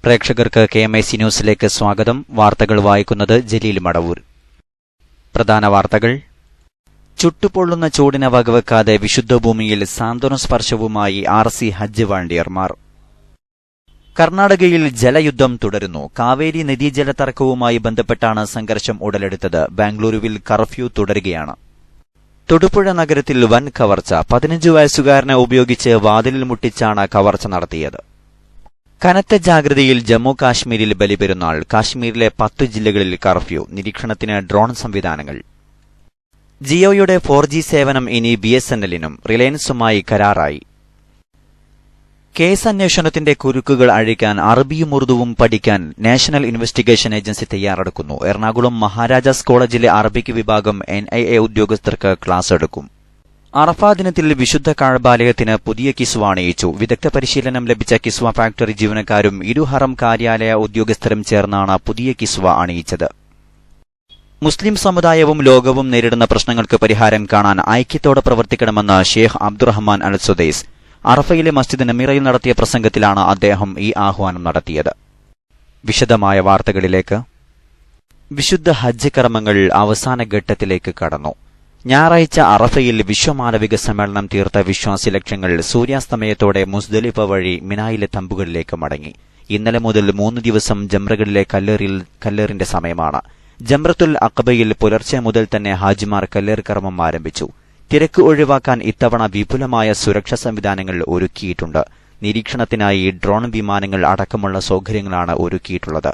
പ്രേക്ഷകർക്ക് KMIC ന്യൂസിലേക്ക് സ്വാഗതം. വാർത്തകൾ വായിക്കുന്നത് ജലീൽ മടവൂർ. പ്രധാന വാർത്തകൾ. ചുട്ടുപൊള്ളുന്ന ചൂടിനെ വകവെക്കാതെ വിശുദ്ധ ഭൂമിയിൽ സാന്ത്വന സ്പർശവുമായി RC ഹജ്ജ് വാളണ്ടിയർമാർ. കർണാടകയിൽ ജലയുദ്ധം തുടരുന്നു. കാവേരി നദീജല തർക്കവുമായി ബന്ധപ്പെട്ടാണ് സംഘർഷം ഉടലെടുത്തത്. ബാംഗ്ലൂരുവിൽ കർഫ്യൂ തുടരുകയാണ്. തൊടുപുഴ നഗരത്തിൽ വൻ കവർച്ച. 15 വയസ്സുകാരനെ ഉപയോഗിച്ച് വാതിലിൽ മുട്ടിച്ചാണ് കവർച്ച നടത്തിയത്. കനത്ത ജാഗ്രതയിൽ ജമ്മു കാശ്മീരിൽ ബലിപെരുന്നാൾ. കാശ്മീരിലെ 10 ജില്ലകളിൽ കർഫ്യൂ. നിരീക്ഷണത്തിന് ഡ്രോൺ സംവിധാനങ്ങൾ. ജിയോയുടെ 4G സേവനം ഇനി BSNLനും റിലയൻസുമായി കരാറായി. കേസ് അന്വേഷണത്തിന്റെ കുരുക്കുകൾ അഴിക്കാൻ അറബിയും ഉറുദുവും പഠിക്കാൻ നാഷണൽ ഇൻവെസ്റ്റിഗേഷൻ ഏജൻസി തയ്യാറെടുക്കുന്നു. എറണാകുളം മഹാരാജാസ് കോളേജിലെ അറബിക് വിഭാഗം NIA ഉദ്യോഗസ്ഥർക്ക് ക്ലാസ് എടുക്കും. അറഫാ ദിനത്തിൽ വിശുദ്ധ കഅബാലയത്തിന് പുതിയ കിസ്വ അണിയിച്ചു. വിദഗ്ധ പരിശീലനം ലഭിച്ച കിസ്വ ഫാക്ടറി ജീവനക്കാരും ഇരുഹറം കാര്യാലയ ഉദ്യോഗസ്ഥരും ചേർന്നാണ് പുതിയ കിസ്വ അണിയിച്ചത്. മുസ്ലിം സമുദായവും ലോകവും നേരിടുന്ന പ്രശ്നങ്ങൾക്ക് പരിഹാരം കാണാൻ ഐക്യത്തോടെ പ്രവർത്തിക്കണമെന്ന് ഷെയ്ഖ് അബ്ദുറഹ്മാൻ അൽ സുദൈസ് അറഫയിലെ മസ്ജിദ് നമീറയിൽ നടത്തിയ പ്രസംഗത്തിലാണ് അദ്ദേഹം ഈ ആഹ്വാനം നടത്തിയത്. വിശദമായ വാർത്തകളിലേക്ക്. വിശുദ്ധ ഹജ്ജ് കർമ്മങ്ങൾ അവസാന ഘട്ടത്തിലേക്ക് കടന്നു. ഞായറാഴ്ച അറഫയിൽ വിശ്വമാനവിക സമ്മേളനം തീർത്ത വിശ്വാസി ലക്ഷങ്ങൾ സൂര്യാസ്തമയത്തോടെ മുസ്ദലിഫ വഴി മിനായിലെ തമ്പുകളിലേക്ക് മടങ്ങി. ഇന്നലെ മുതൽ 3 ദിവസം ജംറകളിലെ കല്ലേറിന്റെ സമയമാണ്. ജംറത്തുൽ അഖബയിൽ പുലർച്ചെ മുതൽ തന്നെ ഹാജിമാർ കല്ലേർ കർമ്മം ആരംഭിച്ചു. തിരക്ക് ഒഴിവാക്കാൻ ഇത്തവണ വിപുലമായ സുരക്ഷാ സംവിധാനങ്ങൾ ഒരുക്കിയിട്ടുണ്ട്. നിരീക്ഷണത്തിനായി ഡ്രോൺ വിമാനങ്ങൾ അടക്കമുള്ള സൗകര്യങ്ങളാണ് ഒരുക്കിയിട്ടുള്ളത്.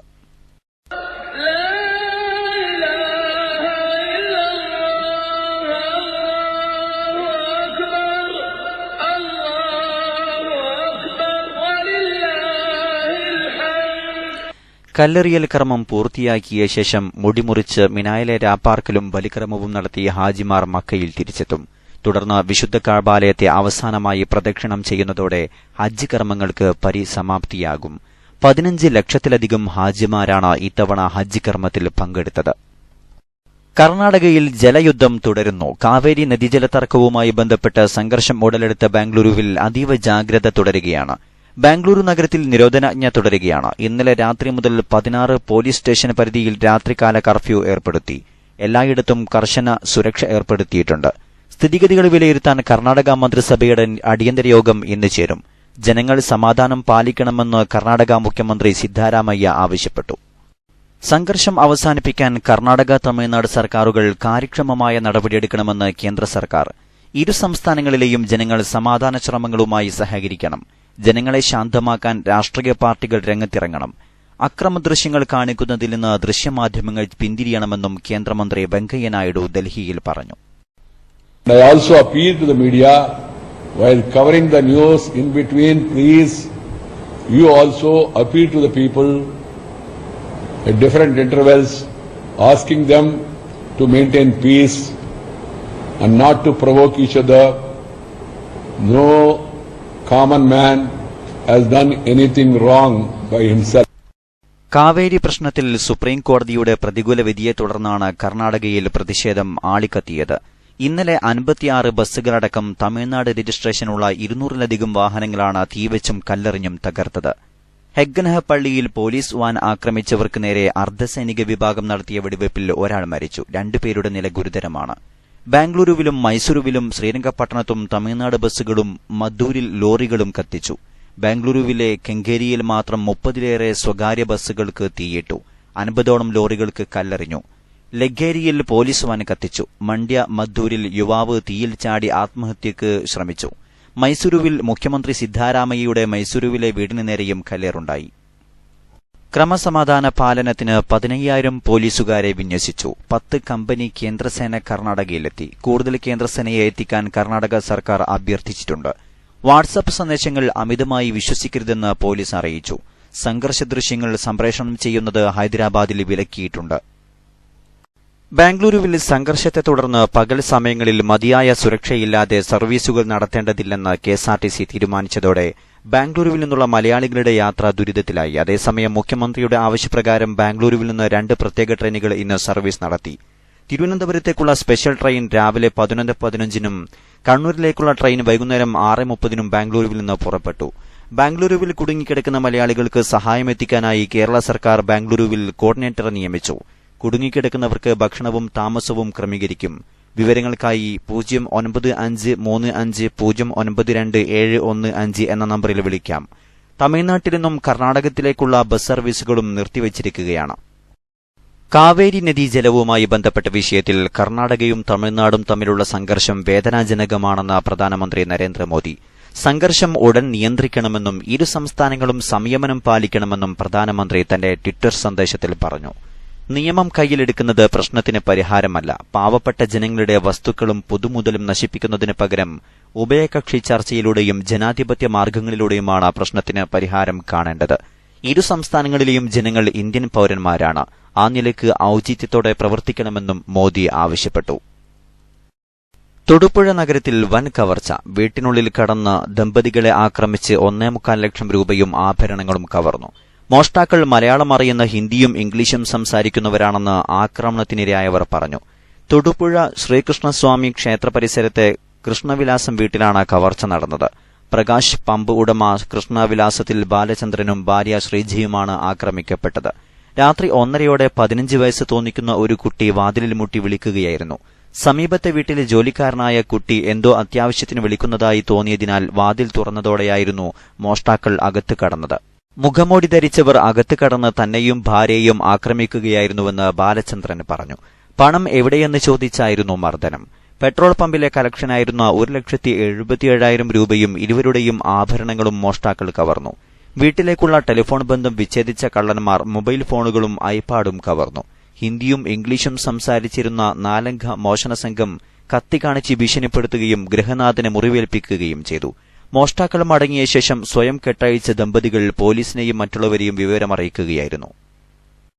കല്ലെറിയൽ കർമ്മം പൂർത്തിയാക്കിയ ശേഷം മുടിമുറിച്ച് മിനായിലെ രാപ്പാർക്കലും ബലികർമ്മവും നടത്തിയ ഹാജിമാർ മക്കയിൽ തിരിച്ചെത്തും. തുടർന്ന് വിശുദ്ധ കഅബാലയത്തെ അവസാനമായി പ്രദക്ഷിണം ചെയ്യുന്നതോടെ ഹജ്ജ് കർമ്മങ്ങൾക്ക് പരിസമാപ്തിയാകും. 15 ലക്ഷത്തിലധികം ഹാജിമാരാണ് ഇത്തവണ ഹജ്ജ് കർമ്മത്തിൽ പങ്കെടുത്തത്. കർണാടകയിൽ ജലയുദ്ധം തുടരുന്നു. കാവേരി നദീജല തർക്കവുമായി ബന്ധപ്പെട്ട് സംഘർഷം ഉടലെടുത്ത ബാംഗ്ലൂരുവിൽ അതീവ ജാഗ്രത തുടരുകയാണ്. ബാംഗ്ലൂരു നഗരത്തിൽ നിരോധനാജ്ഞ തുടരുകയാണ്. ഇന്നലെ രാത്രി മുതൽ 16 പോലീസ് സ്റ്റേഷൻ പരിധിയിൽ രാത്രികാല കർഫ്യൂ ഏർപ്പെടുത്തി. എല്ലായിടത്തും കർശന സുരക്ഷ ഏർപ്പെടുത്തിയിട്ടുണ്ട്. സ്ഥിതിഗതികൾ വിലയിരുത്താൻ കർണാടക മന്ത്രിസഭയുടെ അടിയന്തര യോഗം ഇന്ന് ചേരും. ജനങ്ങൾ സമാധാനം പാലിക്കണമെന്ന് കർണാടക മുഖ്യമന്ത്രി സിദ്ധാരാമയ്യ ആവശ്യപ്പെട്ടു. സംഘർഷം അവസാനിപ്പിക്കാൻ കർണാടക തമിഴ്നാട് സർക്കാരുകൾ കാര്യക്ഷമമായ നടപടിയെടുക്കണമെന്ന് കേന്ദ്ര സർക്കാർ. ഇരു സംസ്ഥാനങ്ങളിലെയും ജനങ്ങൾ സമാധാന ശ്രമങ്ങളുമായി സഹകരിക്കണം. ജനങ്ങളെ ശാന്തമാക്കാൻ രാഷ്ട്രീയ പാർട്ടികൾ രംഗത്തിറങ്ങണം. അക്രമ ദൃശ്യങ്ങൾ കാണിക്കുന്നതിൽ നിന്ന് ദൃശ്യമാധ്യമങ്ങൾ പിന്തിരിയണമെന്നും കേന്ദ്രമന്ത്രി വെങ്കയ്യ നായിഡു ഡൽഹിയിൽ പറഞ്ഞു. I also appeal to the media while covering the news in between, please you also appeal to the people at different intervals, asking them to maintain peace and not to provoke each other. No common man has done anything wrong by himself. Kaveri പ്രശ്നത്തിൽ supreme കോടതിയുടെ പ്രതികൂല വിധിയെ തുടർന്നാണ് കർണാടകയിൽ പ്രതിഷേധം ആളിക്കത്തിയത്. ഇന്നലെ 56 ബസ്സുകളടക്കം തമിഴ്നാട് രജിസ്ട്രേഷനുള്ള 200-ലധികം വാഹനങ്ങളാണ് തീവച്ചും കല്ലെറിഞ്ഞും തകർത്തത്. ഹെഗ്ഗനഹപ്പള്ളിയിൽ പോലീസ് വാൻ ആക്രമിച്ചവർക്ക് നേരെ അർദ്ധസൈനിക വിഭാഗം നടത്തിയ വെടിവയ്പിൽ ഒരാൾ മരിച്ചു. 2 പേരുടെ നില ഗുരുതരമാണ്. ബാംഗ്ലൂരുവിലും മൈസൂരുവിലും ശ്രീരംഗപട്ടണത്തും തമിഴ്നാട് ബസ്സുകളും മദ്ദൂരിൽ ലോറികളും കത്തിച്ചു. ബാംഗ്ലൂരുവിലെ കെങ്കേരിയിൽ മാത്രം 30-ലേറെ സ്വകാര്യ ബസ്സുകൾക്ക് തീയിട്ടു. 50ഓളം ലോറികൾക്ക് കല്ലെറിഞ്ഞു. ലഗേരിയിൽ പോലീസ് വാൻ കത്തിച്ചു. മണ്ഡ്യ മദ്ദൂരിൽ യുവാവ് തീയിൽ ചാടി ആത്മഹത്യക്ക് ശ്രമിച്ചു. മൈസൂരുവിൽ മുഖ്യമന്ത്രി സിദ്ധാരാമയ്യയുടെ മൈസൂരുവിലെ വീടിന് നേരെയും കല്ലേറുണ്ടായി. ക്രമസമാധാന പാലനത്തിന് 15,000 പോലീസുകാരെ വിന്യസിച്ചു. 10 കമ്പനി കേന്ദ്രസേന കർണാടകയിലെത്തി. കൂടുതൽ കേന്ദ്രസേനയെ എത്തിക്കാൻ കർണാടക സർക്കാർ അഭ്യർത്ഥിച്ചിട്ടുണ്ട്. വാട്സ്ആപ്പ് സന്ദേശങ്ങൾ അമിതമായി വിശ്വസിക്കരുതെന്ന് പോലീസ് അറിയിച്ചു. സംഘർഷ ദൃശ്യങ്ങൾ സംപ്രേഷണം ചെയ്യുന്നത് ഹൈദരാബാദിൽ വിലക്കിയിട്ടുണ്ട്. ബാംഗ്ലൂരുവിൽ സംഘർഷത്തെ തുടർന്ന് പകൽ സമയങ്ങളിൽ മതിയായ സുരക്ഷയില്ലാതെ സർവീസുകൾ നടത്തേണ്ടതില്ലെന്ന് KSRTC തീരുമാനിച്ചതോടെ ബാംഗ്ലൂരുവിൽ നിന്നുള്ള മലയാളികളുടെ യാത്ര ദുരിതത്തിലായി. അതേസമയം മുഖ്യമന്ത്രിയുടെ ആവശ്യപ്രകാരം ബാംഗ്ലൂരുവിൽ നിന്ന് 2 പ്രത്യേക ട്രെയിനുകൾ ഇന്ന് സർവീസ് നടത്തി. തിരുവനന്തപുരത്തേക്കുള്ള സ്പെഷ്യൽ ട്രെയിൻ രാവിലെ 11:15-നും കണ്ണൂരിലേക്കുള്ള ട്രെയിൻ വൈകുന്നേരം 6:30-നും ബാംഗ്ലൂരുവിൽ നിന്ന് പുറപ്പെട്ടു. ബാംഗ്ലൂരുവിൽ കുടുങ്ങിക്കിടക്കുന്ന മലയാളികൾക്ക് സഹായമെത്തിക്കാനായി കേരള സർക്കാർ ബാംഗ്ലൂരുവിൽ കോർഡിനേറ്ററെ നിയമിച്ചു. കുടുങ്ങിക്കിടക്കുന്നവർക്ക് ഭക്ഷണവും താമസവും ക്രമീകരിക്കും. വിവരങ്ങൾക്കായി 093535092715 എന്ന നമ്പറിൽ വിളിക്കാം. തമിഴ്നാട്ടിൽ നിന്നും കർണാടകത്തിലേക്കുള്ള ബസ് സർവീസുകളും നിർത്തിവച്ചിരിക്കുകയാണ്. കാവേരി നദീജലവുമായി ബന്ധപ്പെട്ട വിഷയത്തിൽ കർണാടകയും തമിഴ്നാടും തമ്മിലുള്ള സംഘർഷം വേദനാജനകമാണെന്ന് പ്രധാനമന്ത്രി നരേന്ദ്രമോദി. സംഘർഷം ഉടൻ നിയന്ത്രിക്കണമെന്നും ഇരു സംസ്ഥാനങ്ങളും സംയമനം പാലിക്കണമെന്നും പ്രധാനമന്ത്രി തന്റെ ട്വിറ്റർ സന്ദേശത്തിൽ പറഞ്ഞു. നിയമം കയ്യിലെടുക്കുന്നത് പ്രശ്നത്തിന് പരിഹാരമല്ല. പാവപ്പെട്ട ജനങ്ങളുടെ വസ്തുക്കളും പൊതുമുതലും നശിപ്പിക്കുന്നതിന് പകരം ഉഭയകക്ഷി ചർച്ചയിലൂടെയും ജനാധിപത്യ മാർഗങ്ങളിലൂടെയുമാണ് പ്രശ്നത്തിന് പരിഹാരം കാണേണ്ടത്. ഇരു സംസ്ഥാനങ്ങളിലെയും ജനങ്ങൾ ഇന്ത്യൻ പൌരന്മാരാണ്. ആ നിലയ്ക്ക് ഔചിത്യത്തോടെ പ്രവർത്തിക്കണമെന്നും മോദി ആവശ്യപ്പെട്ടു. തൊടുപുഴ നഗരത്തിൽ വൻ കവർച്ച. വീട്ടിനുള്ളിൽ കടന്ന് ദമ്പതികളെ ആക്രമിച്ച് 1.25 ലക്ഷം രൂപയും ആഭരണങ്ങളും കവർന്നു. മോഷ്ടാക്കൾ മലയാളം അറിയുന്ന ഹിന്ദിയും ഇംഗ്ലീഷും സംസാരിക്കുന്നവരാണെന്ന് ആക്രമണത്തിനിരയായവർ പറഞ്ഞു. തൊടുപുഴ ശ്രീകൃഷ്ണസ്വാമി ക്ഷേത്ര പരിസരത്തെ കൃഷ്ണവിലാസം വീട്ടിലാണ് കവർച്ച നടന്നത്. പ്രകാശ് പമ്പ് ഉടമ കൃഷ്ണവിലാസത്തിൽ ബാലചന്ദ്രനും ഭാര്യ ശ്രീജയുമാണ് ആക്രമിക്കപ്പെട്ടത്. രാത്രി 1:30 15 വയസ്സ് തോന്നിക്കുന്ന ഒരു കുട്ടി വാതിലിൽ മുട്ടി വിളിക്കുകയായിരുന്നു. സമീപത്തെ വീട്ടിലെ ജോലിക്കാരനായ കുട്ടി എന്തോ അത്യാവശ്യത്തിന് വിളിക്കുന്നതായി തോന്നിയതിനാൽ വാതിൽ തുറന്നതോടെയായിരുന്നു മോഷ്ടാക്കൾ അകത്ത് കടന്നത്. മുഖംമൂടി ധരിച്ചവർ അകത്ത് കടന്ന് തന്നെയും ഭാര്യയെയും ആക്രമിക്കുകയായിരുന്നുവെന്ന് ബാലചന്ദ്രൻ പറഞ്ഞു. പണം എവിടെയെന്ന് ചോദിച്ചായിരുന്നു മർദ്ദനം. പെട്രോൾ പമ്പിലെ കളക്ഷനായിരുന്ന 1,77,000 രൂപയും ഇരുവരുടെയും ആഭരണങ്ങളും മോഷ്ടാക്കൾ കവർന്നു. വീട്ടിലേക്കുള്ള ടെലിഫോൺ ബന്ധം വിച്ഛേദിച്ച കള്ളന്മാർ മൊബൈൽ ഫോണുകളും ഐപാഡും കവർന്നു. ഹിന്ദിയും ഇംഗ്ലീഷും സംസാരിച്ചിരുന്ന 4-അംഗ മോഷണ സംഘം കത്തി കാണിച്ച് ഭീഷണിപ്പെടുത്തുകയും ഗൃഹനാഥനെ മുറിവേൽപ്പിക്കുകയും ചെയ്തു. മോഷ്ടാക്കൾ മടങ്ങിയ ശേഷം സ്വയം കെട്ടഴിച്ച ദമ്പതികൾ പോലീസിനെയും മറ്റുള്ളവരെയും വിവരമറിയിക്കുകയായിരുന്നു.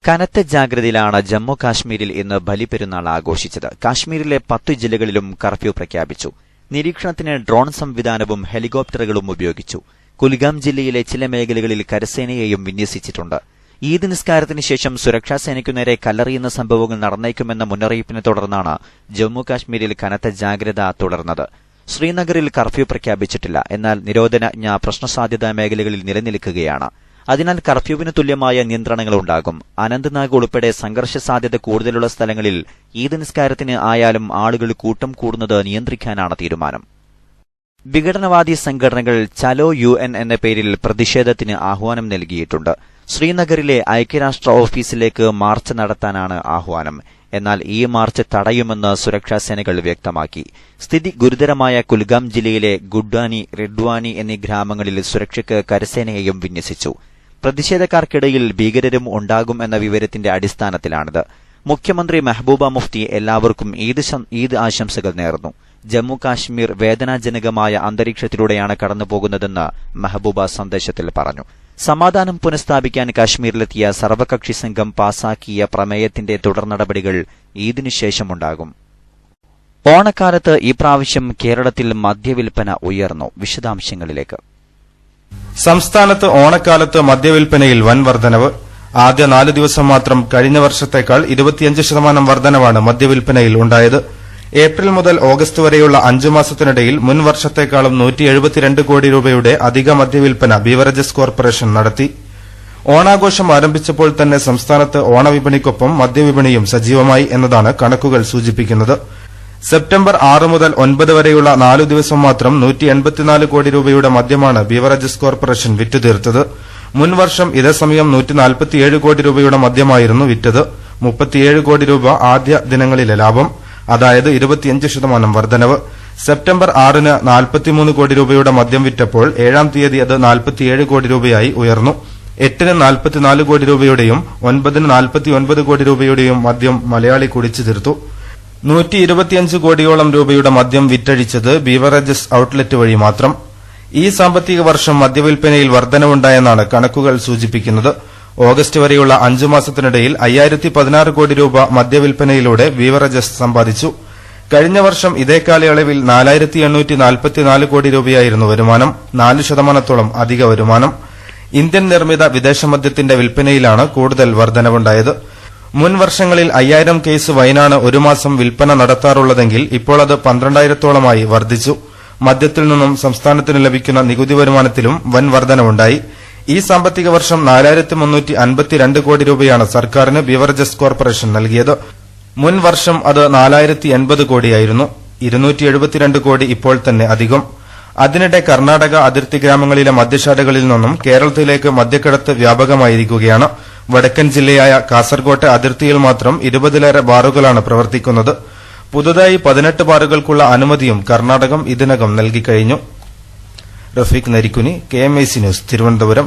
കനത്ത ജാഗ്രതയിലാണ് ജമ്മു കാശ്മീരിൽ ഇന്ന് ബലിപെരുന്നാൾ ആഘോഷിച്ചത്. കാശ്മീരിലെ 10 ജില്ലകളിലും കർഫ്യൂ പ്രഖ്യാപിച്ചു. നിരീക്ഷണത്തിന് ഡ്രോൺ സംവിധാനവും ഹെലികോപ്റ്ററുകളും ഉപയോഗിച്ചു. കുൽഗാം ജില്ലയിലെ ചില മേഖലകളിൽ കരസേനയെയും വിന്യസിച്ചിട്ടുണ്ട്. ഈദ് നിസ്കാരത്തിന് ശേഷം സുരക്ഷാസേനയ്ക്കുനേരെ കല്ലെറിയുന്ന സംഭവങ്ങൾ നടന്നേക്കുമെന്ന മുന്നറിയിപ്പിനെ തുടർന്നാണ് ജമ്മു കാശ്മീരിൽ കനത്ത ജാഗ്രത തുടർന്നത്. ശ്രീനഗറിൽ കർഫ്യൂ പ്രഖ്യാപിച്ചിട്ടില്ല. എന്നാൽ നിരോധനാജ്ഞ പ്രശ്നസാധ്യതാ മേഖലകളിൽ നിലനിൽക്കുകയാണ്. അതിനാൽ കർഫ്യൂവിന് തുല്യമായ നിയന്ത്രണങ്ങളുണ്ടാകും. അനന്ത്നാഗ് ഉൾപ്പെടെ സംഘർഷ സാധ്യത കൂടുതലുള്ള സ്ഥലങ്ങളിൽ ഈദ് നിസ്കാരത്തിന് ആയാലും ആളുകൾ കൂട്ടം കൂടുന്നത് നിയന്ത്രിക്കാനാണ് തീരുമാനം. വിഘടനവാദി സംഘടനകൾ ചലോ UN എന്ന പേരിൽ പ്രതിഷേധത്തിന് ആഹ്വാനം നൽകിയിട്ടുണ്ട്. ശ്രീനഗറിലെ ഐക്യരാഷ്ട്ര ഓഫീസിലേക്ക് മാർച്ച് നടത്താനാണ് ആഹ്വാനം. എന്നാൽ ഈ മാർച്ച് തടയുമെന്ന് സുരക്ഷാസേനകൾ വ്യക്തമാക്കി. സ്ഥിതി ഗുരുതരമായ കുൽഗാം ജില്ലയിലെ ഗുഡ്വാനി, റിഡ്വാനി എന്നീ ഗ്രാമങ്ങളിൽ സുരക്ഷയ്ക്ക് കരസേനയെയും വിന്യസിച്ചു. പ്രതിഷേധക്കാർക്കിടയിൽ ഭീകരരും ഉണ്ടാകും എന്ന വിവരത്തിന്റെ അടിസ്ഥാനത്തിലാണിത്. മുഖ്യമന്ത്രി മെഹബൂബ മുഫ്തി എല്ലാവർക്കും ഈദ് ആശംസകൾ നേർന്നു. ജമ്മു കാശ്മീർ വേദനാജനകമായ അന്തരീക്ഷത്തിലൂടെയാണ് കടന്നുപോകുന്നതെന്ന് മെഹബൂബ സന്ദേശത്തിൽ പറഞ്ഞു. സമാധാനം പുനഃസ്ഥാപിക്കാൻ കാശ്മീരിലെത്തിയ സർവകക്ഷി സംഘം പാസാക്കിയ പ്രമേയത്തിന്റെ തുടർ നടപടികൾ ഈദിനു ശേഷമുണ്ടാകും. ഓണക്കാലത്ത് ഇപ്രാവശ്യം കേരളത്തിൽ മദ്യവിൽപ്പന ഉയർന്നു. വിശദാംശങ്ങളിലേക്ക്. സംസ്ഥാനത്ത് ഓണക്കാലത്ത് മദ്യവിൽപ്പനയിൽ വൻ വർധനവ്. ആദ്യ 4 ദിവസം മാത്രം കഴിഞ്ഞ വർഷത്തേക്കാൾ 25% വർധനവാണ് മദ്യവിൽപ്പനയിൽ ഉണ്ടായത്. ഏപ്രിൽ മുതൽ ഓഗസ്റ്റ് വരെയുള്ള 5 മാസത്തിനിടയിൽ മുൻ വർഷത്തേക്കാളും 172 കോടി രൂപയുടെ അധിക മദ്യവിൽപ്പന ബീവറേജസ് കോർപ്പറേഷൻ നടത്തി. ഓണാഘോഷം ആരംഭിച്ചപ്പോൾ തന്നെ സംസ്ഥാനത്ത് ഓണവിപണിക്കൊപ്പം മദ്യവിപണിയും സജീവമായി എന്നതാണ് കണക്കുകൾ സൂചിപ്പിക്കുന്നത്. സെപ്റ്റംബർ 6 മുതൽ 9 വരെയുള്ള 4 ദിവസം മാത്രം 184 കോടി രൂപയുടെ മദ്യമാണ് ബീവറേജസ് കോർപ്പറേഷൻ വിറ്റുതീർത്തത്. മുൻ വർഷം ഇതേ സമയം 147 കോടി രൂപയുടെ മദ്യമായിരുന്നു വിറ്റത്. 37 കോടി രൂപ ആദ്യ ദിനങ്ങളിലെ ലാഭം, അതായത് 25% വർധനവ്. സെപ്റ്റംബർ 6-ന് 43 കോടി രൂപയുടെ മദ്യം വിറ്റപ്പോൾ 7-ാം തീയതി അത് 47 കോടി രൂപയായി ഉയർന്നു. 8-ന് 44 കോടി രൂപയുടെയും 9-ന് 49 കോടി രൂപയുടെയും മദ്യം മലയാളി കുടിച്ചു തീർത്തു. 125 കോടിയോളം രൂപയുടെ മദ്യം വിറ്റഴിച്ചത് ബീവറേജസ് ഔട്ട്ലെറ്റ് വഴി മാത്രം. ഈ സാമ്പത്തിക വർഷം മദ്യവിൽപ്പനയിൽ വർധനവുണ്ടായെന്നാണ് കണക്കുകൾ സൂചിപ്പിക്കുന്നത്. ഓഗസ്റ്റ് വരെയുള്ള 5 മാസത്തിനിടയിൽ 5016 കോടി രൂപ മദ്യവിൽപ്പനയിലൂടെ ബീവറേജസ് സമ്പാദിച്ചു. കഴിഞ്ഞ വർഷം ഇതേ കാലയളവിൽ 4844 കോടി രൂപയായിരുന്നു വരുമാനം, 4% അധിക വരുമാനം. ഇന്ത്യൻ നിർമ്മിത വിദേശമദ്യത്തിന്റെ വിൽപ്പനയിലാണ് കൂടുതൽ വർധനവുണ്ടായത്. മുൻ വർഷങ്ങളിൽ 5000 കേസ് വൈനാണ് ഒരു മാസം വിൽപ്പന നടത്താറുള്ളതെങ്കിൽ ഇപ്പോൾ അത് 12,000-ഓളമായി വർദ്ധിച്ചു. മദ്യത്തിൽ നിന്നും സംസ്ഥാനത്തിന് ലഭിക്കുന്ന നികുതി വരുമാനത്തിലും വൻ വർധനവുണ്ടായി. ഈ സാമ്പത്തിക വർഷം 4352 കോടി രൂപയാണ് സർക്കാരിന് ബിവറേജസ് കോർപ്പറേഷൻ നൽകിയത്. മുൻ വർഷം അത് 4080 കോടിയായിരുന്നു. 272 കോടി ഇപ്പോൾ തന്നെ അധികം. അതിനിടെ കർണാടക അതിർത്തി ഗ്രാമങ്ങളിലെ മദ്യശാലകളിൽ നിന്നും കേരളത്തിലേക്ക് മദ്യക്കടത്ത് വ്യാപകമായിരിക്കുകയാണ്. വടക്കൻ ജില്ലയായ കാസർകോട്ടെ അതിർത്തിയിൽ മാത്രം 20ലേറെ ബാറുകളാണ് പ്രവർത്തിക്കുന്നത്. പുതുതായി 18 ബാറുകൾക്കുള്ള അനുമതിയും കർണാടകം ഇതിനകം നൽകിക്കഴിഞ്ഞു. Rafeeq Narikkuni, KMIC news, Thiruvananthapuram.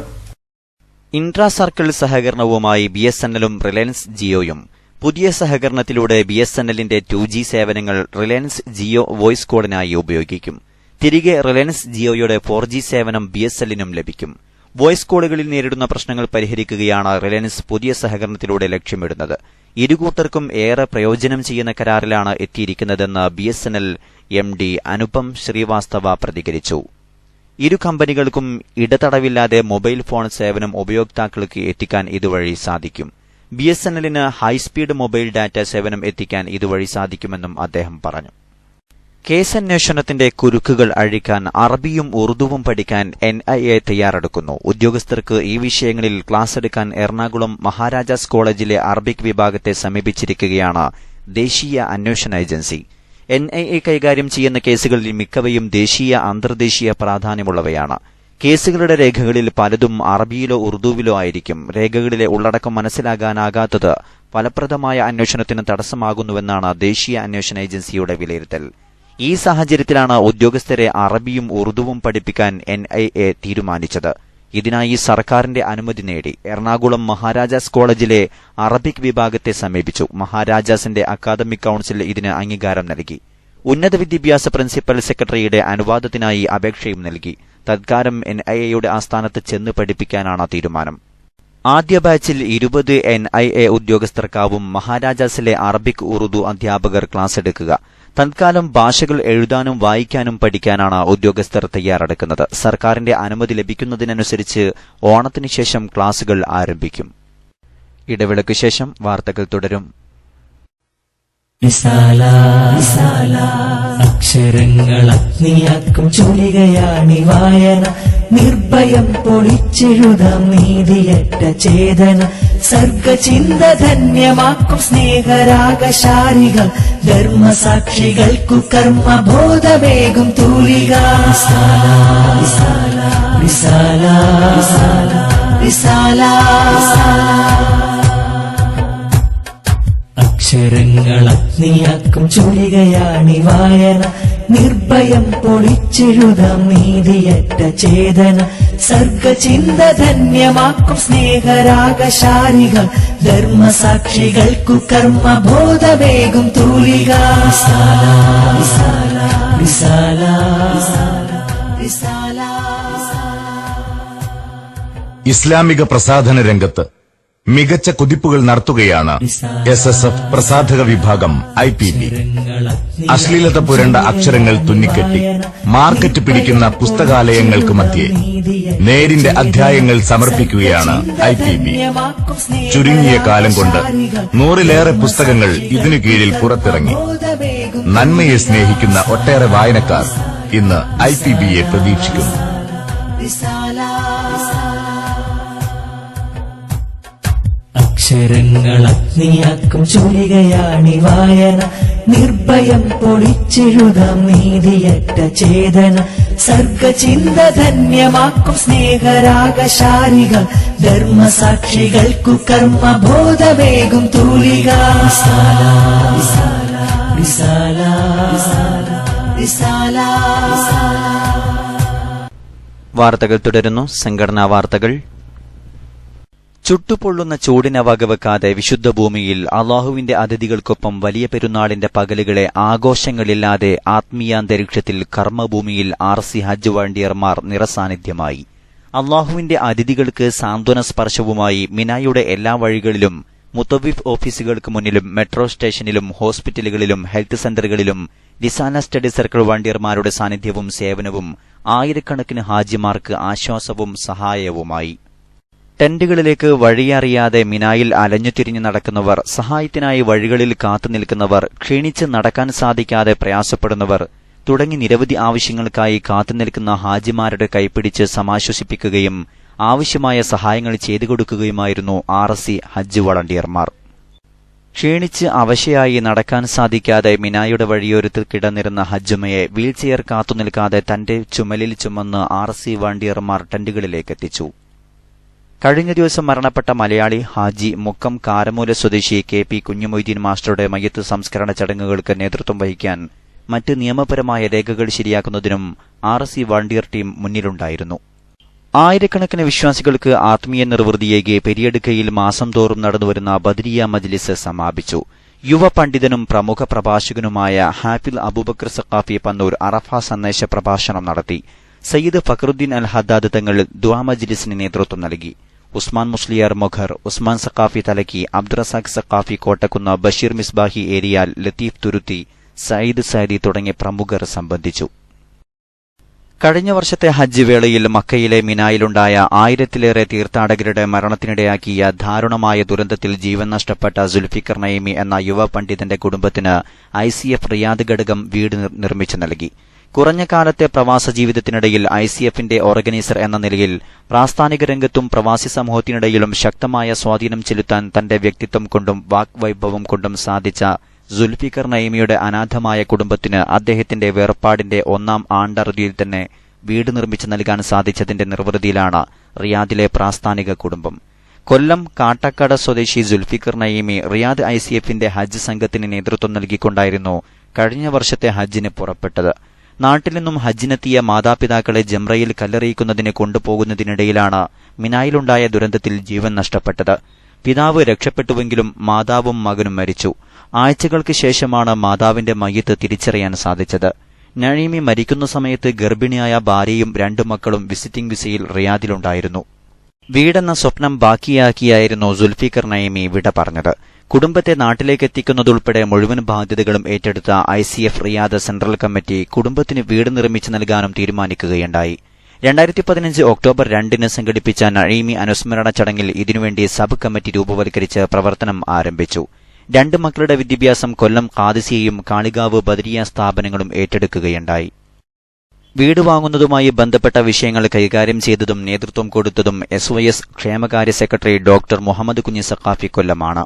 Intra circle സഹകരണവുമായി BSNL-ഉം റിലയൻസ് ജിയോയും. പുതിയ സഹകരണത്തിലൂടെ BSNL-ന്റെ 2G സേവനങ്ങൾ റിലയൻസ് ജിയോ വോയ്സ് കോളിനായി ഉപയോഗിക്കും. തിരികെ റിലയൻസ് ജിയോയുടെ 4G സേവനം BSNL-നും ലഭിക്കും. വോയ്സ് കോളുകളിൽ നേരിടുന്ന പ്രശ്നങ്ങൾ പരിഹരിക്കുകയാണ് റിലയൻസ് പുതിയ സഹകരണത്തിലൂടെ ലക്ഷ്യമിടുന്നത്. ഇരുകൂട്ടർക്കും ഏറെ പ്രയോജനം ചെയ്യുന്ന കരാറിലാണ് എത്തിയിരിക്കുന്നതെന്ന് BSNL MD അനുപം ശ്രീവാസ്തവ പ്രതികരിച്ചു. ഇരു കമ്പനികൾക്കും ഇടതടവില്ലാതെ മൊബൈൽ ഫോൺ സേവനം ഉപയോക്താക്കൾക്ക് എത്തിക്കാൻ ഇതുവഴി സാധിക്കും. BSNL-ന് ഹൈസ്പീഡ് മൊബൈൽ ഡാറ്റ സേവനം എത്തിക്കാൻ ഇതുവഴി സാധിക്കുമെന്നും അദ്ദേഹം പറഞ്ഞു. കേസന്വേഷണത്തിന്റെ കുരുക്കുകൾ അഴിക്കാൻ അറബിയും ഉറുദുവും പഠിക്കാൻ NIA തയ്യാറെടുക്കുന്നു. ഉദ്യോഗസ്ഥർക്ക് ഈ വിഷയങ്ങളിൽ ക്ലാസ് എടുക്കാൻ എറണാകുളം മഹാരാജാസ് കോളേജിലെ അറബിക് വിഭാഗത്തെ സമീപിച്ചിരിക്കുകയാണ് ദേശീയ അന്വേഷണ ഏജൻസി. NIA കൈകാര്യം ചെയ്യുന്ന കേസുകളിൽ മിക്കവയും ദേശീയ അന്തർദേശീയ പ്രാധാന്യമുള്ളവയാണ്. കേസുകളുടെ രേഖകളിൽ പലതും അറബിയിലോ ഉറുദുവിലോ ആയിരിക്കും. രേഖകളിലെ ഉള്ളടക്കം മനസ്സിലാകാനാകാത്തത് ഫലപ്രദമായ അന്വേഷണത്തിന് തടസ്സമാകുന്നുവെന്നാണ് ദേശീയ അന്വേഷണ ഏജൻസിയുടെ വിലയിരുത്തൽ. ഈ സാഹചര്യത്തിലാണ് ഉദ്യോഗസ്ഥരെ അറബിയും ഉറുദുവും പഠിപ്പിക്കാൻ NIA തീരുമാനിച്ചത്. ഇതിനായി സർക്കാരിന്റെ അനുമതി നേടി. എറണാകുളം മഹാരാജാസ് കോളേജിലെ അറബിക് വിഭാഗത്തെ സമീപിച്ചു. മഹാരാജാസിന്റെ അക്കാദമിക് കൌൺസിൽ ഇതിന് അംഗീകാരം നൽകി. ഉന്നത വിദ്യാഭ്യാസ പ്രിൻസിപ്പൽ സെക്രട്ടറിയുടെ അനുവാദത്തിനായി അപേക്ഷയും നൽകി. തത്കാലം NIA-യുടെ ആസ്ഥാനത്ത് ചെന്ന് പഠിപ്പിക്കാനാണ് തീരുമാനം. ആദ്യ ബാച്ചിൽ 20 NIA ഉദ്യോഗസ്ഥർക്കാവും മഹാരാജാസിലെ അറബിക് ഉറുദു അധ്യാപകർ ക്ലാസ് എടുക്കുക. തൽക്കാലം ഭാഷകൾ എഴുതാനും വായിക്കാനും പഠിക്കാനാണ് ഉദ്യോഗസ്ഥർ തയ്യാറെടുക്കുന്നത്. സർക്കാരിന്റെ അനുമതി ലഭിക്കുന്നതിനനുസരിച്ച് ഓണത്തിനു ശേഷം ക്ലാസുകൾ ആരംഭിക്കും. ഇടവേളയ്ക്ക് ശേഷം വാർത്തകൾ തുടരും. അക്ഷരങ്ങൾ അഗ്നിയാക്കും ചൊല്ലുകയാണി വായന. നിർഭയം പൊളിച്ചെഴുതാം നീതിയറ്റ ചേതന. സർഗചിന്ത ധന്യമാക്കും സ്നേഹരാഗശാരികൾ. ധർമ്മസാക്ഷികൾക്കു കർമ്മബോധവേഗം തൂലിക. അക്ഷരങ്ങൾ അഗ്നിയാക്കും ചൊല്ലുകയാണി വായന. നിർഭയം പൊളിച്ചെഴുതാം നീതിയറ്റ ചേതന. സർഗചിന്ത ധന്യമാക്കും സ്നേഹരാഗശാരികൾ. ധർമ്മസാക്ഷികൾക്കു കർമ്മബോധവേഗം തൂലിക. ഇസ്ലാമിക പ്രസാധന രംഗത്ത് മികച്ച കുതിപ്പുകൾ നടത്തുകയാണ് SSF പ്രസാധക വിഭാഗം IPB. അശ്ലീലത പുരണ്ട അക്ഷരങ്ങൾ തുന്നിക്കെട്ടി മാർക്കറ്റ് പിടിക്കുന്ന പുസ്തകാലയങ്ങൾക്ക് മധ്യേ നേരിന്റെ അധ്യായങ്ങൾ സമർപ്പിക്കുകയാണ് IPB. ചുരുങ്ങിയ കാലം കൊണ്ട് 100-ലേറെ പുസ്തകങ്ങൾ ഇതിനു കീഴിൽ പുറത്തിറങ്ങി. നന്മയെ സ്നേഹിക്കുന്ന ഒട്ടേറെ വായനക്കാർ ഇന്ന് IPB-യെ പ്രതീക്ഷിക്കുന്നു. അക്ഷരങ്ങൾ അഗ്നിയാക്കും ചൊല്ലുകയാണി വായന. നിർഭയം പൊളിച്ചെഴുതാം നീതിയറ്റ ചേതന. സർഗചിന്ത ധന്യമാക്കും സ്നേഹരാഗശാരികൾ. ധർമ്മസാക്ഷികൾക്കു കർമ്മബോധവേഗം തൂലിക. വാർത്തകൾ തുടരുന്നു. സംഘടനാ വാർത്തകൾ. ചുട്ടുപൊള്ളുന്ന ചൂടിനെ വകവെക്കാതെ വിശുദ്ധ ഭൂമിയിൽ അള്ളാഹുവിന്റെ അതിഥികൾക്കൊപ്പം വലിയ പെരുന്നാളിന്റെ പകലുകളെ ആഘോഷങ്ങളില്ലാതെ ആത്മീയാന്തരീക്ഷത്തിൽ കർമ്മഭൂമിയിൽ RC ഹജ്ജ് വോളണ്ടിയർമാർ നിറസാന്നിധ്യമായി. അള്ളാഹുവിന്റെ അതിഥികൾക്ക് സാന്ത്വന സ്പർശവുമായി മിനായുടെ എല്ലാ വഴികളിലും, മുത്തവ്വിഫ് ഓഫീസുകൾക്ക് മുന്നിലും, മെട്രോ സ്റ്റേഷനിലും, ഹോസ്പിറ്റലുകളിലും, ഹെൽത്ത് സെന്ററുകളിലും റിസാന സ്റ്റഡി സർക്കിൾ വോളണ്ടിയർമാരുടെ സാന്നിധ്യവും സേവനവും ആയിരക്കണക്കിന് ഹാജിമാർക്ക് ആശ്വാസവും സഹായവുമായി. ടെന്റുകളിലേക്ക് വഴിയറിയാതെ മിനായിൽ അലഞ്ഞുതിരിഞ്ഞു നടക്കുന്നവർ, സഹായത്തിനായി വഴികളിൽ കാത്തുനിൽക്കുന്നവർ, ക്ഷീണിച്ച് നടക്കാൻ സാധിക്കാതെ പ്രയാസപ്പെടുന്നവർ, തുടങ്ങി നിരവധി ആവശ്യങ്ങൾക്കായി കാത്തുനിൽക്കുന്ന ഹാജിമാരുടെ കൈപ്പിടിച്ച് സമാശ്വസിപ്പിക്കുകയും ആവശ്യമായ സഹായങ്ങൾ ചെയ്തു കൊടുക്കുകയുമായിരുന്നു RSC ഹജ്ജ് വളണ്ടിയർമാർ. ക്ഷീണിച്ച് അവശയായി നടക്കാൻ സാധിക്കാതെ മിനായുടെ വഴിയോരത്തിൽ കിടന്നിരുന്ന ഹജ്ജുമയെ വീൽചെയർ കാത്തുനിൽക്കാതെ തന്റെ ചുമലിൽ ചുമന്ന് RSC വളണ്ടിയർമാർ ടെന്റുകളിലേക്കെത്തിച്ചു. കഴിഞ്ഞ ദിവസം മരണപ്പെട്ട മലയാളി ഹാജി മുക്കം കാരമൂല സ്വദേശി KP കുഞ്ഞുമൊയ്തീൻ മാസ്റ്ററുടെ മയ്യത്ത് സംസ്കരണ ചടങ്ങുകൾക്ക് നേതൃത്വം വഹിക്കാൻ മറ്റ് നിയമപരമായ രേഖകൾ ശരിയാക്കുന്നതിനും RSC വളണ്ടിയർ ടീം മുന്നിലുണ്ടായിരുന്നു. ആയിരക്കണക്കിന് വിശ്വാസികൾക്ക് ആത്മീയ നിർവൃതിയേകി പെരിയടുക്കയിൽ മാസം തോറും നടന്നുവരുന്ന ബദരിയ മജ്ലിസ് സമാപിച്ചു. യുവ പണ്ഡിതനും പ്രമുഖ പ്രഭാഷകനുമായ ഹാഫിൽ അബൂബക്കർ സഖാഫി പന്നൂർ അറഫ സന്ദേശ പ്രഭാഷണം നടത്തി. സയ്യിദ് ഫഖറുദ്ദീൻ അൽ ഹദ്ദാദ് തങ്ങൾ ദുആ മജ്ലിസിന് നേതൃത്വം നൽകി. ഉസ്മാൻ മുസ്ലിയാർ മൊഖർ, ഉസ്മാൻ സഖാഫി തലക്കി, അബ്ദുറസാഖ് സഖാഫി കോട്ടക്കുന്ന്, ബഷീർ മിസ്ബാഹി ഏരിയാൽ, ലത്തീഫ് തുരുത്തി, സയ്യിദ് സൈദി തുടങ്ങിയ പ്രമുഖർ സംബന്ധിച്ചു. കഴിഞ്ഞ വർഷത്തെ ഹജ്ജ് വേളയിൽ മക്കയിലെ മിനായിലുണ്ടായ 1000-ലേറെ തീർത്ഥാടകരുടെ മരണത്തിനിടയാക്കിയ ദാരുണമായ ദുരന്തത്തിൽ ജീവൻ നഷ്ടപ്പെട്ട സുൽഫിക്കർ നഈമി എന്ന യുവ പണ്ഡിതന്റെ കുടുംബത്തിന് ICF റിയാദ് ഘടകം വീട് നിർമ്മിച്ചു നൽകി. കുറഞ്ഞ കാലത്തെ പ്രവാസ ജീവിതത്തിനിടയിൽ ICFന്റെ ഓർഗനൈസർ എന്ന നിലയിൽ പ്രാസ്ഥാനിക രംഗത്തും പ്രവാസി സമൂഹത്തിനിടയിലും ശക്തമായ സ്വാധീനം ചെലുത്താൻ തന്റെ വ്യക്തിത്വം കൊണ്ടും വാക്വൈഭവം കൊണ്ടും സാധിച്ച സുൽഫിക്കർ നഈമിയുടെ അനാഥമായ കുടുംബത്തിന് അദ്ദേഹത്തിന്റെ വേർപാടിന്റെ 1-ാം ആണ്ടറുതിയിൽ തന്നെ വീട് നിർമ്മിച്ചു നൽകാൻ സാധിച്ചതിന്റെ നിർവൃതിയിലാണ് റിയാദിലെ പ്രാസ്ഥാനിക കുടുംബം. കൊല്ലം കാട്ടക്കട സ്വദേശി സുൽഫിക്കർ നഈമി റിയാദ് ICFന്റെ ഹജ്ജ് സംഘത്തിന് നേതൃത്വം നൽകിക്കൊണ്ടായിരുന്നു കഴിഞ്ഞ വർഷത്തെ ഹജ്ജിന് പുറപ്പെട്ടത്. നാട്ടിൽ നിന്നും ഹജ്ജിനെത്തിയ മാതാപിതാക്കളെ ജംറയിൽ കല്ലെറിയിക്കുന്നതിന് കൊണ്ടുപോകുന്നതിനിടയിലാണ് മിനായിലുണ്ടായ ദുരന്തത്തിൽ ജീവൻ നഷ്ടപ്പെട്ടത്. പിതാവ് രക്ഷപ്പെട്ടുവെങ്കിലും മാതാവും മകനും മരിച്ചു. ആഴ്ചകൾക്ക് ശേഷമാണ് മാതാവിന്റെ മയ്യത്ത് തിരിച്ചറിയാൻ സാധിച്ചത്. നഈമി മരിക്കുന്ന സമയത്ത് ഗർഭിണിയായ ഭാര്യയും 2 മക്കളും വിസിറ്റിംഗ് വിസയിൽ റിയാദിലുണ്ടായിരുന്നു. വീടെന്ന സ്വപ്നം ബാക്കിയാക്കിയായിരുന്നു സുൽഫിക്കർ നഈമി വിട പറഞ്ഞത്. കുടുംബത്തെ നാട്ടിലേക്കെത്തിക്കുന്നതുൾപ്പെടെ മുഴുവൻ ബാധ്യതകളും ഏറ്റെടുത്ത ICF റിയാദ് സെൻട്രൽ കമ്മിറ്റി കുടുംബത്തിന് വീട് നിർമ്മിച്ചു നൽകാനും തീരുമാനിക്കുകയുണ്ടായി. 2015 ഒക്ടോബർ 2-ന് സംഘടിപ്പിച്ച നഈമി അനുസ്മരണ ചടങ്ങിൽ ഇതിനുവേണ്ടി സബ് കമ്മിറ്റി രൂപവൽക്കരിച്ച് പ്രവർത്തനം ആരംഭിച്ചു. 2 മക്കളുടെ വിദ്യാഭ്യാസം കൊല്ലം ഖാദിസിയയും കാളികാവ് ബദരിയ സ്ഥാപനങ്ങളും ഏറ്റെടുക്കുകയുണ്ടായി. വീട് വാങ്ങുന്നതുമായി ബന്ധപ്പെട്ട വിഷയങ്ങൾ കൈകാര്യം ചെയ്തതും നേതൃത്വം കൊടുത്തതും SOS ക്ഷേമകാര്യ സെക്രട്ടറി ഡോക്ടർ മുഹമ്മദ് കുഞ്ഞി സഖാഫി കൊല്ലമാണ്.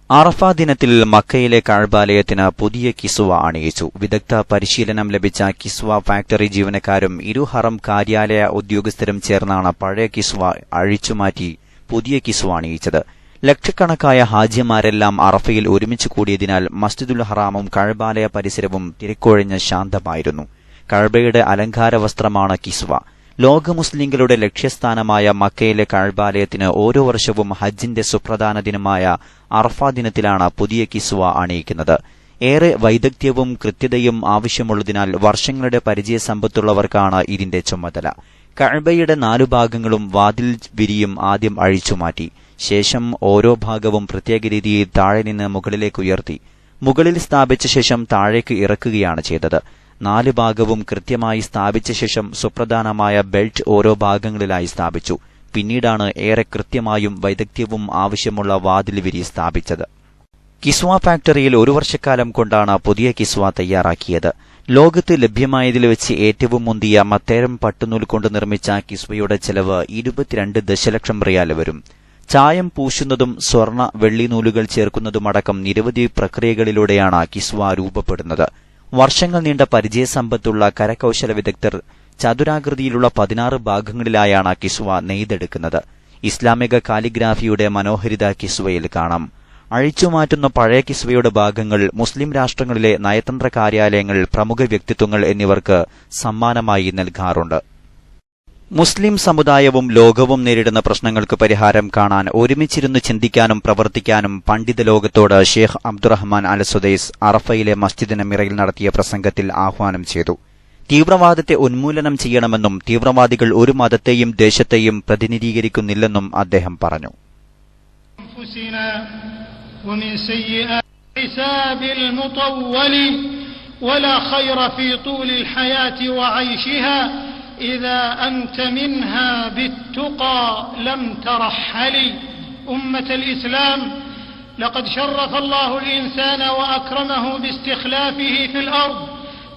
അറഫ ദിനത്തിൽ മക്കയിലെ കഅബാലയത്തിന് പുതിയ കിസ്വ അണിയിച്ചു. വിദഗ്ധ പരിശീലനം ലഭിച്ച കിസ്വ ഫാക്ടറി ജീവനക്കാരും ഇരു ഹറം കാര്യാലയ ഉദ്യോഗസ്ഥരും ചേർന്നാണ് പഴയ കിസ്വ അഴിച്ചുമാറ്റി പുതിയ കിസ്വ അണിയിച്ചത്. ലക്ഷക്കണക്കായ ഹാജിമാരെല്ലാം അറഫയിൽ ഒരുമിച്ച് കൂടിയതിനാൽ മസ്ജിദുൽ ഹറാമും കഅബാലയ പരിസരവും തിരക്കൊഴിഞ്ഞ് ശാന്തമായിരുന്നു. കഅബയുടെ അലങ്കാര വസ്ത്രമാണ് കിസ്വ. ലോക മുസ്ലിങ്ങളുടെ ലക്ഷ്യസ്ഥാനമായ മക്കയിലെ കഅബാലയത്തിന് ഓരോ വർഷവും ഹജ്ജിന്റെ സുപ്രധാന ദിനമായ അറഫ ദിനത്തിലാണ് പുതിയ കിസ്വ അണിയിക്കുന്നത്. ഏറെ വൈദഗ്ധ്യവും കൃത്യതയും ആവശ്യമുള്ളതിനാൽ വർഷങ്ങളുടെ പരിചയസമ്പത്തുള്ളവർക്കാണ് ഇതിന്റെ ചുമതല. കഅബയുടെ 4 ഭാഗങ്ങളും വാതിൽ വിരിയും ആദ്യം അഴിച്ചുമാറ്റി. ശേഷം ഓരോ ഭാഗവും പ്രത്യേക രീതിയിൽ താഴെ നിന്ന് മുകളിലേക്ക് ഉയർത്തി. മുകളിൽ സ്ഥാപിച്ച ശേഷം താഴേക്ക് ഇറക്കുകയാണ് ചെയ്തത്. 4 ഭാഗവും കൃത്യമായി സ്ഥാപിച്ച ശേഷം സുപ്രധാനമായ ബെൽറ്റ് ഓരോ ഭാഗങ്ങളിലായി സ്ഥാപിച്ചു. പിന്നീടാണ് ഏറെ കൃത്യമായും വൈദഗ്ധ്യവും ആവശ്യമുള്ള വാതിൽ വിരി സ്ഥാപിച്ചത്. കിസ്വ ഫാക്ടറിയിൽ 1 വർഷക്കാലം കൊണ്ടാണ് പുതിയ കിസ്വ തയ്യാറാക്കിയത്. ലോകത്ത് ലഭ്യമായതിൽ വെച്ച് ഏറ്റവും മുന്തിയ മത്തേരം പട്ടുനൂൽ കൊണ്ട് നിർമ്മിച്ച കിസ്വയുടെ ചെലവ് 22 ദശലക്ഷം റിയാൽ വരും. ചായം പൂശുന്നതും സ്വർണ്ണ വെള്ളി നൂലുകൾ ചേർക്കുന്നതുമടക്കം നിരവധി പ്രക്രിയകളിലൂടെയാണ് കിസ്വ രൂപപ്പെടുന്നത്. വർഷങ്ങൾ നീണ്ട പരിചയസമ്പത്തുള്ള കരകൌശല വിദഗ്ധർ ചതുരാകൃതിയിലുള്ള 16 ഭാഗങ്ങളിലായാണ് കിസ്വ നെയ്തെടുക്കുന്നത്. ഇസ്ലാമിക കാലിഗ്രാഫിയുടെ മനോഹരിത കിസ്വയിൽ കാണാം. അഴിച്ചുമാറ്റുന്ന പഴയ കിസ്വയുടെ ഭാഗങ്ങൾ മുസ്ലിം രാഷ്ട്രങ്ങളിലെ നയതന്ത്ര കാര്യാലയങ്ങൾ, പ്രമുഖ വ്യക്തിത്വങ്ങൾ എന്നിവർക്ക് സമ്മാനമായി നൽകാറുണ്ട്. മുസ്ലിം സമുദായവും ലോകവും നേരിടുന്ന പ്രശ്നങ്ങൾക്ക് പരിഹാരം കാണാൻ ഒരുമിച്ചിരുന്ന് ചിന്തിക്കാനും പ്രവർത്തിക്കാനും പണ്ഡിത ലോകത്തോട് ഷേഖ് അബ്ദുറഹ്മാൻ അൽ സുദൈസ് അറഫയിലെ മസ്ജിദ് നമിറയിൽ നടത്തിയ പ്രസംഗത്തിൽ ആഹ്വാനം ചെയ്തു. തീവ്രവാദത്തെ ഉന്മൂലനം ചെയ്യണമെന്നും തീവ്രവാദികൾ ഒരു മതത്തെയും ദേശത്തെയും പ്രതിനിധീകരിക്കുന്നില്ലെന്നും അദ്ദേഹം പറഞ്ഞു. إذا أنت منها بالتقى لم ترحلي أمة الإسلام لقد شرف الله الإنسان وأكرمه باستخلافه في الأرض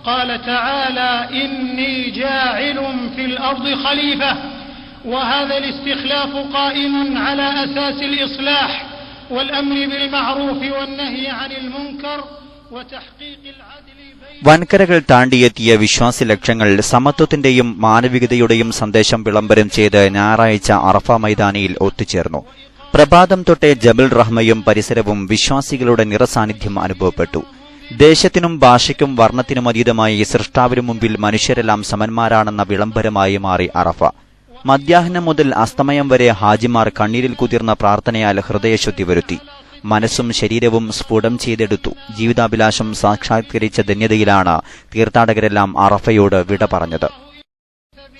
قال تعالى إني جاعل في الأرض خليفة وهذا الاستخلاف قائم على أساس الإصلاح والأمر بالمعروف والنهي عن المنكر وتحقيق العدل بين വൻകരകൾ താണ്ടിയെത്തിയ വിശ്വാസി ലക്ഷങ്ങൾ സമത്വത്തിന്റെയും മാനവികതയുടെയും സന്ദേശം വിളംബരം ചെയ്ത് ഞായറാഴ്ച അറഫ മൈതാനിയിൽ ഒത്തുചേർന്നു. പ്രഭാതം തൊട്ടേ ജബൽ റഹ്മയും പരിസരവും വിശ്വാസികളുടെ നിറസാന്നിധ്യം അനുഭവപ്പെട്ടു. ദേശത്തിനും ഭാഷയ്ക്കും വർണ്ണത്തിനും അതീതമായി സൃഷ്ടാവിനു മുമ്പിൽ മനുഷ്യരെല്ലാം സമന്മാരാണെന്ന വിളംബരമായി മാറി അറഫ. മധ്യാഹ്നം മുതൽ അസ്തമയം വരെ ഹാജിമാർ കണ്ണീരിൽ കുതിർന്ന പ്രാർത്ഥനയാൽ ഹൃദയശുദ്ധി വരുത്തി. മനസ്സും ശരീരവും സ്ഫുടം ചെയ്തെടുത്തു. ജീവിതാഭിലാഷം സാക്ഷാത്കരിച്ച ധന്യതയിലാണ് തീർത്ഥാടകരെല്ലാം അറഫയോട് വിട പറഞ്ഞത്.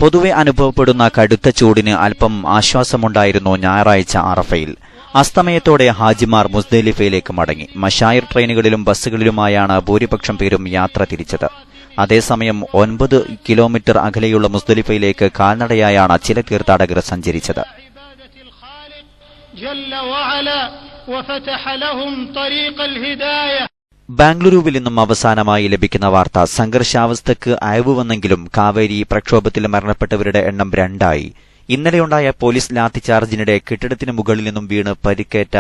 പൊതുവെ അനുഭവപ്പെടുന്ന കടുത്ത ചൂടിന് അല്പം ആശ്വാസമുണ്ടായിരുന്നു ഞായറാഴ്ച അറഫയിൽ. അസ്തമയത്തോടെ ഹാജിമാർ മുസ്ദലിഫയിലേക്ക് മടങ്ങി. മശായിർ ട്രെയിനുകളിലും ബസ്സുകളിലുമായാണ് ഭൂരിപക്ഷം പേരും യാത്ര തിരിച്ചത്. അതേസമയം 9 കിലോമീറ്റർ അകലെയുള്ള മുസ്ദലിഫയിലേക്ക് കാൽനടയായാണ് ചില തീർത്ഥാടകർ സഞ്ചരിച്ചത്. ബാംഗ്ലൂരുവിൽ നിന്നും അവസാനമായി ലഭിക്കുന്ന വാർത്ത സംഘർഷാവസ്ഥയ്ക്ക് അയവ് വന്നെങ്കിലും കാവേരി പ്രക്ഷോഭത്തിൽ മരണപ്പെട്ടവരുടെ എണ്ണം 2ആയി. ഇന്നലെയുണ്ടായ പോലീസ് ലാത്തിചാർജിനിടെ കെട്ടിടത്തിന് മുകളിൽ നിന്നും വീണ് പരിക്കേറ്റ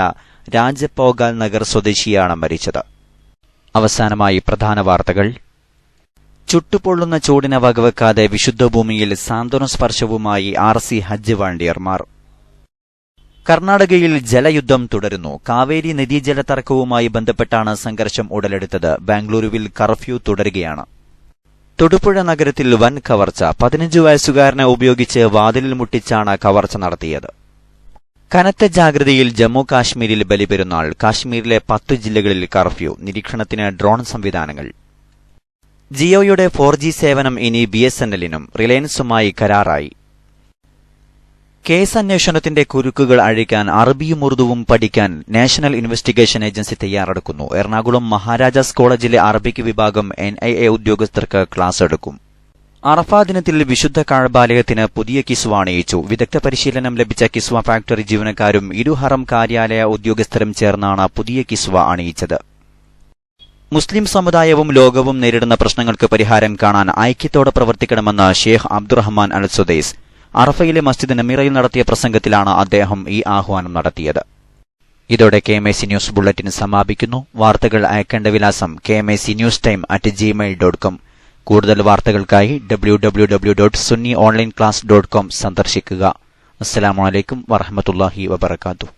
രാജപോഗാൽ നഗർ സ്വദേശിയാണ് മരിച്ചത്. അവസാനമായി പ്രധാന വാർത്തകൾ. ചുട്ടുപൊള്ളുന്ന ചൂടിനെ വകവെക്കാതെ വിശുദ്ധ ഭൂമിയിൽ സാന്ത്വന സ്പർശവുമായി RC ഹജ്ജ് വാളണ്ടിയർമാർ. കർണാടകയിൽ ജലയുദ്ധം തുടരുന്നു. കാവേരി നദീജല തർക്കവുമായി ബന്ധപ്പെട്ടാണ് സംഘർഷം ഉടലെടുത്തത്. ബാംഗ്ലൂരുവിൽ കർഫ്യൂ തുടരുകയാണ്. തൊടുപുഴ നഗരത്തിൽ വൻ കവർച്ച. 15 വയസ്സുകാരനെ ഉപയോഗിച്ച് വാതിലിൽ മുട്ടിച്ചാണ് കവർച്ച നടത്തിയത്. കനത്ത ജാഗ്രതയിൽ ജമ്മു കാശ്മീരിൽ ബലിപെരുന്നാൾ. കാശ്മീരിലെ 10 ജില്ലകളിൽ കർഫ്യൂ. നിരീക്ഷണത്തിന് ഡ്രോൺ സംവിധാനങ്ങൾ. ജിയോയുടെ 4G സേവനം ഇനി BSNLനും റിലയൻസുമായി കരാറായി. കേസ് അന്വേഷണത്തിന്റെ കുരുക്കുകൾ അഴിക്കാൻ അറബിയും ഉറുദുവും പഠിക്കാൻ നാഷണൽ ഇൻവെസ്റ്റിഗേഷൻ ഏജൻസി തയ്യാറെടുക്കുന്നു. എറണാകുളം മഹാരാജാസ് കോളേജിലെ അറബിക് വിഭാഗം NIA ഉദ്യോഗസ്ഥർക്ക് ക്ലാസ് എടുക്കും. അറഫാ ദിനത്തിൽ വിശുദ്ധ കഅബാലയത്തിന് പുതിയ കിസ്വ അണിയിച്ചു. വിദഗ്ധ പരിശീലനം ലഭിച്ച കിസ്വ ഫാക്ടറി ജീവനക്കാരും ഇരുഹറം കാര്യാലയ ഉദ്യോഗസ്ഥരും ചേർന്നാണ് പുതിയ കിസ്വ അണിയിച്ചത്. മുസ്ലിം സമുദായവും ലോകവും നേരിടുന്ന പ്രശ്നങ്ങൾക്ക് പരിഹാരം കാണാൻ ഐക്യത്തോടെ പ്രവർത്തിക്കണമെന്ന് ഷെയ്ഖ് അബ്ദുറഹ്മാൻ അൽ സുദൈസ്. അറഫയിലെ മസ്ജിദ് നമീറയിൽ നടത്തിയ പ്രസംഗത്തിലാണ് അദ്ദേഹം ഈ ആഹ്വാനം നടത്തിയത്. ഇതോടെ KMAC ന്യൂസ് ബുള്ളറ്റിൻ സമാപിക്കുന്നു. വാർത്തകൾ അയക്കേണ്ട വിലാസം kmacnewstime@gmail.com. കൂടുതൽ വാർത്തകൾക്കായി www.sunnyonlineclass.com സന്ദർശിക്കുക. അസ്സലാമു അലൈക്കും വറഹ്മത്തുള്ളാഹി വബറകാതുഹു.